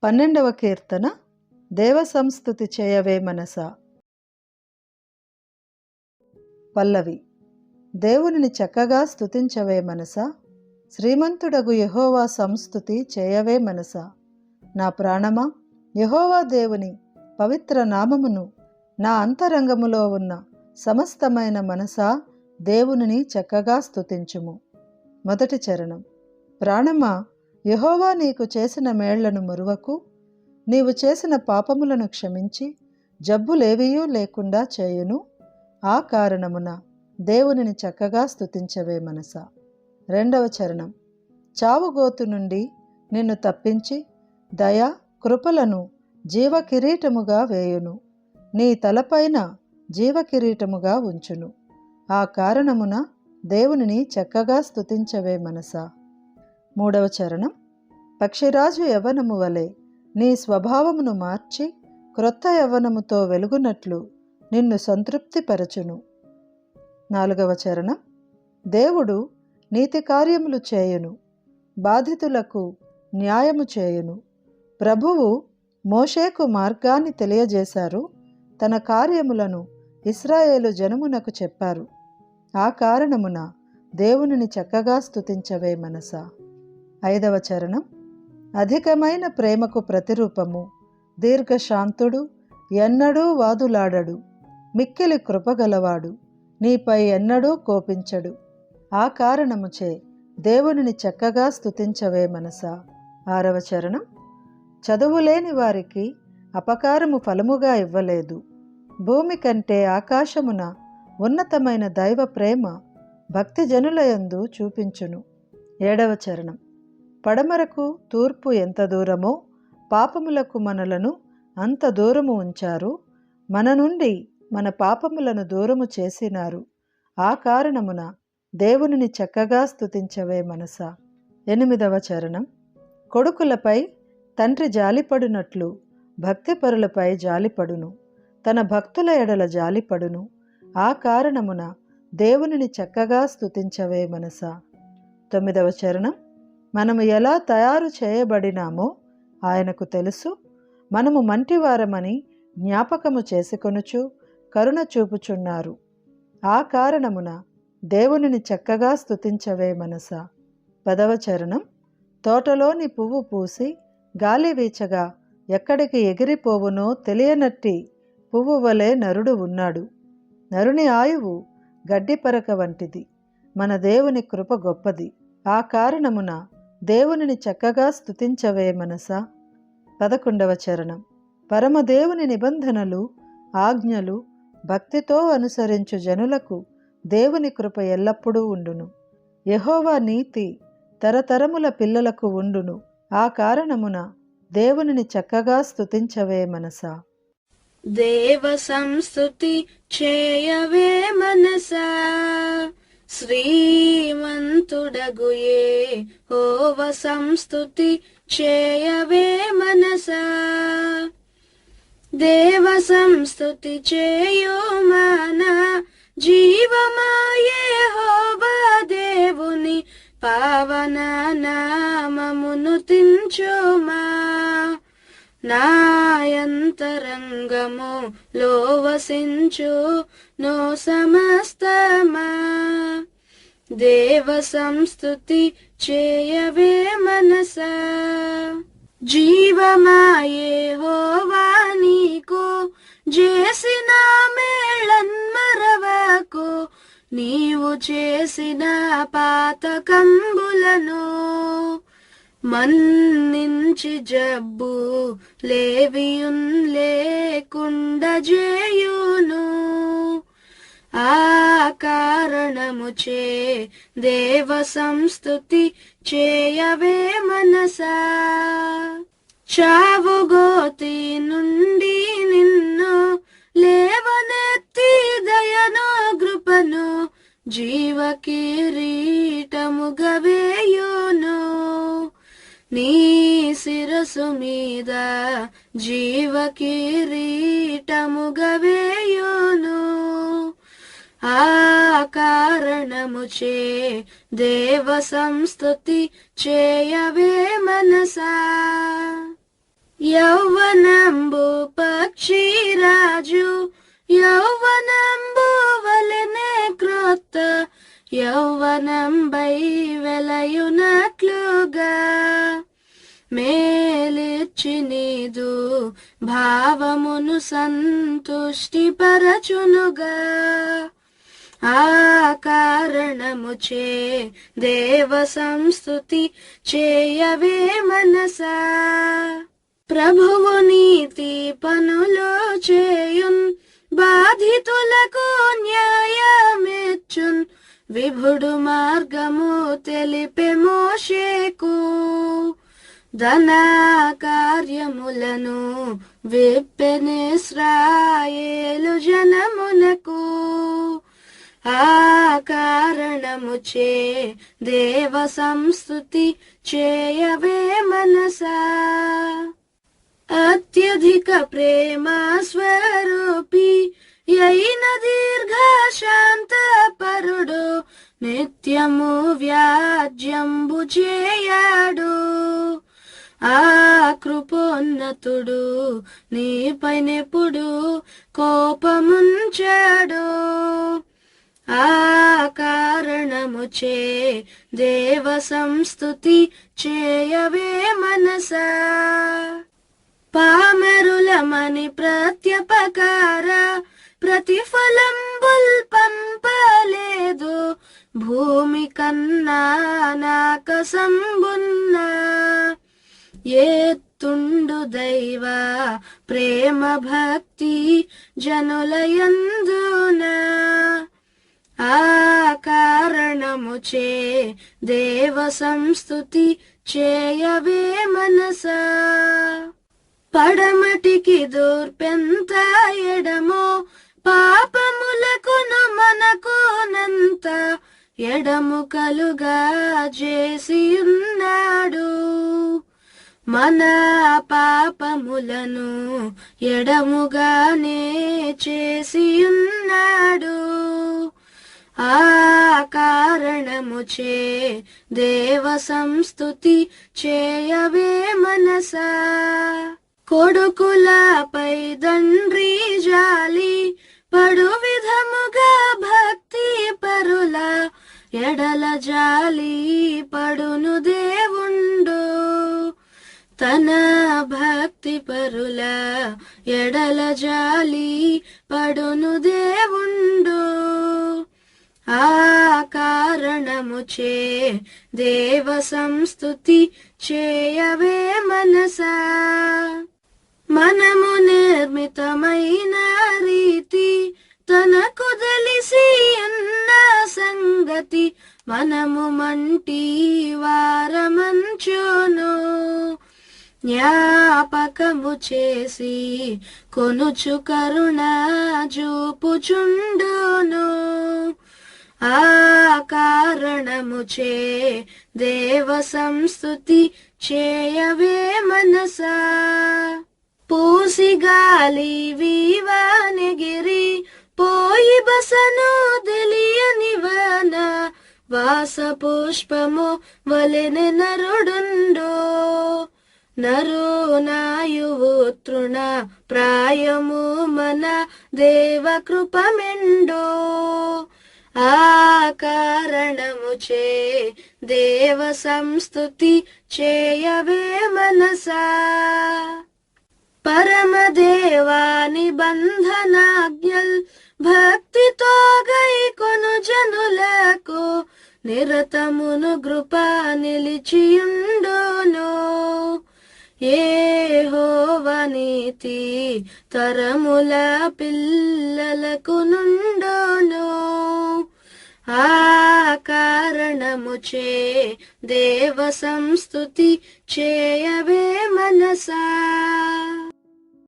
12వ కీర్తన. దేవ సంస్తుతి చేయవే మనసా. పల్లవి. దేవునిని చక్కగా స్తుతించవే మనసా, శ్రీమంతుడగు యెహోవా సంస్తుతి చేయవే మనసా. నా ప్రాణమా, యెహోవా దేవుని పవిత్ర నామమును నా అంతరంగములో ఉన్న సమస్తమైన మనసా దేవునిని చక్కగా స్తుతించుము. మొదటి చరణం. ప్రాణమా, యెహోవా నీకు చేసిన మేళ్లను మరువకు, నీవు చేసిన పాపములను క్షమించి జబ్బులేవియూ లేకుండా చేయును. ఆ కారణమున దేవునిని చక్కగా స్తుతించవే మనసా. రెండవ చరణం. చావుగోతు నుండి నిన్ను తప్పించి దయా కృపలను జీవకిరీటముగా వేయును, నీ తలపైన జీవకిరీటముగా ఉంచును. ఆ కారణమున దేవునిని చక్కగా స్తుతించవే మనసా. మూడవ చరణం. పక్షిరాజు యవ్వనము వలె నీ స్వభావమును మార్చి క్రొత్త యవ్వనముతో వెలుగునట్లు నిన్ను సంతృప్తిపరచును. నాలుగవ చరణం. దేవుడు నీతి కార్యములు చేయును, బాధితులకు న్యాయము చేయును. ప్రభువు మోషేకు మార్గాన్ని తెలియజేశారు, తన కార్యములను ఇశ్రాయేలు జనమునకు చెప్పారు. ఆ కారణమున దేవునిని చక్కగా స్తుతించవే మనసా. ఐదవ చరణం. అధికమైన ప్రేమకు ప్రతిరూపము, దీర్ఘశాంతుడు, ఎన్నడూ వాదులాడడు, మిక్కిలి కృపగలవాడు, నీపై ఎన్నడూ కోపించడు. ఆ కారణముచే దేవునిని చక్కగా స్తుతించవే మనసా. ఆరవ చరణం. చదువులేని వారికి అపకారము ఫలముగా ఇవ్వలేదు, భూమి కంటే ఆకాశమున ఉన్నతమైన దైవ ప్రేమ భక్తి జనులయందు చూపించును. ఏడవ చరణం. పడమరకు తూర్పు ఎంత దూరమో పాపములకు మనలను అంత దూరము ఉంచారు, మన నుండి మన పాపములను దూరము చేసినారు. ఆ కారణమున దేవునిని చక్కగా స్తుతించవే మనసా. ఎనిమిదవ చరణం. కొడుకులపై తండ్రి జాలిపడినట్లు భక్తిపరులపై జాలిపడును, తన భక్తుల ఎడల జాలిపడును. ఆ కారణమున దేవునిని చక్కగా స్తుతించవే మనసా. తొమ్మిదవ చరణం. మనము ఎలా తయారు చేయబడినామో ఆయనకు తెలుసు, మనము మంటివారమని జ్ఞాపకము చేసుకొనుచు కరుణ చూపుచున్నారు. ఆ కారణమున దేవునిని చక్కగా స్తుతించవే మనసా. పదవ చరణం. తోటలోని పువ్వు పూసి గాలి వీచగా ఎక్కడికి ఎగిరిపోవునో తెలియనట్టి పువ్వు వలె నరుడు ఉన్నాడు. నరుని ఆయువు గడ్డిపరక వంటిది, మన దేవుని కృప గొప్పది. ఆ కారణమున దేవునిని చక్కగా స్తుతించవే మనసా. 11వ చరణం. పరమదేవుని నిబంధనలు ఆజ్ఞలు భక్తితో అనుసరించు జనులకు దేవుని కృప ఎల్లప్పుడూ ఉండును. యెహోవా నీతి తరతరముల పిల్లలకు ఉండును. ఆ కారణమున దేవునిని చక్కగా స్తుతించవే మనసా. దేవ సంస్తుతి చేయవే మనసా, శ్రీమంతుడగు యెహోవ సంస్తుతి చేయవే మనసా. దేవ సంస్తుతి చేయు మన జీవమా, యెహోవా దేవుని పావన నామమును తించుమా. నాయంతరంగము లోవసించు నో సమస్తమా, దేవ సంస్తుతి చేయవే మనసా. జీవమా, యెహోవా నీకు చేసిన మేళన్మరవకు, నీవు చేసిన పాతకంబులను మన్నించి జబ్బు లేవియున్ లేకుండ చేయును. ఆ కారణముచే దేవ సంస్తుతి చేయవే మనసా. చావుగోతి నుండి నిన్ను లేవనెత్తి దయను కృపను జీవ కిరీటముగా వేయును. నీ శిరసు మీద జీవ కిరీటముగా వేయును. ఆ కారణముచే దేవ సంస్తుతి చేయవే మనసా. యౌవనంబు పక్షిరాజు యౌవనంబు వలెనే క్రొత్త యౌవనంబై వెలయునట్లుగా మేలిచ్చి నీదు భావమును సంతుష్టిపరచునుగా. ఆ కారణముచే దేవ సంస్తుతి చేయవే మనసా. ప్రభువు నీతి పనులు చేయున్ బాధితులకు న్యాయమిచ్చున్ విభుడు మార్గము తెలిపే మోషేకు ధన కార్యములను విప్పెనిస్రాయేలు జనమునకు. ఆ కారణముచే దేవ సంస్తుతి చేయవే మనసా. అత్యధిక ప్రేమ స్వరూపి అయిన దీర్ఘ శాంత పరుడు నిత్యము వ్యాజ్యంబు చేయడు. ఆ కృపోన్నతుడు నీపైనెప్పుడు కోపముంచడు. ఆ కారణముచే దేవ సంస్తుతి చేయవే మనసా. పామరులమని ప్రత్యపకార ప్రతిఫలంబుల్ పంపలేదు భూమి కన్నా నాకసంబున్నా. ఏత్తుండు దైవ ప్రేమ భక్తి జనులయందున. ఆ కారణముచే దేవ సంస్తుతి చేయవే మనసా. పడమటికి దూర్పెంత ఎడమో పాపములకును మనకునంత ఎడము కలుగా చేసి ఉన్నాడు. మన పాపములను ఎడముగానే చేసి ఉన్నాడు. ఆ కారణముచే దేవ సంస్తుతి చేయవే మనసా. కొడుకులపై తండ్రి జాలి పడు విధముగా భక్తి పరుల ఎడల జాలి పడును దేవుండు. తన భక్తి పరుల ఎడల జాలి పడును దేవుండు. ఆ కారణముచే దేవ సంస్తుతి చేయవే మనసా. మనము నిర్మితమైన రీతి తనకు తెలిసి ఉన్న సంగతి మనము మంటి వారమంచును. జ్ఞాపకము చేసి కొనుచు కరుణ చూపుచుండును. ఆ కారణముచే దేవ సంస్తుతి చేయవే మనసా. పూసి గాలి వీవానెగిరి పోయి బసను తెలియనివన వాస పుష్పము వలెనె నరుడుండు. నరునాయువు తృణ ప్రాయము మన దేవ కృపమెండు. ఆ కారణముచే దేవ సంస్తుతి చేయవే మనసా. పరమదేవాని బంధనాజ్ఞల్ భక్తితో గైకొను జనులకు నిరతమును కృప నిలిచియుండును. యెహోవా నీతి తరముల పిల్లలకు నుండును. ఆ కారణముచే దేవ సంస్తుతి చేయవే మనసా.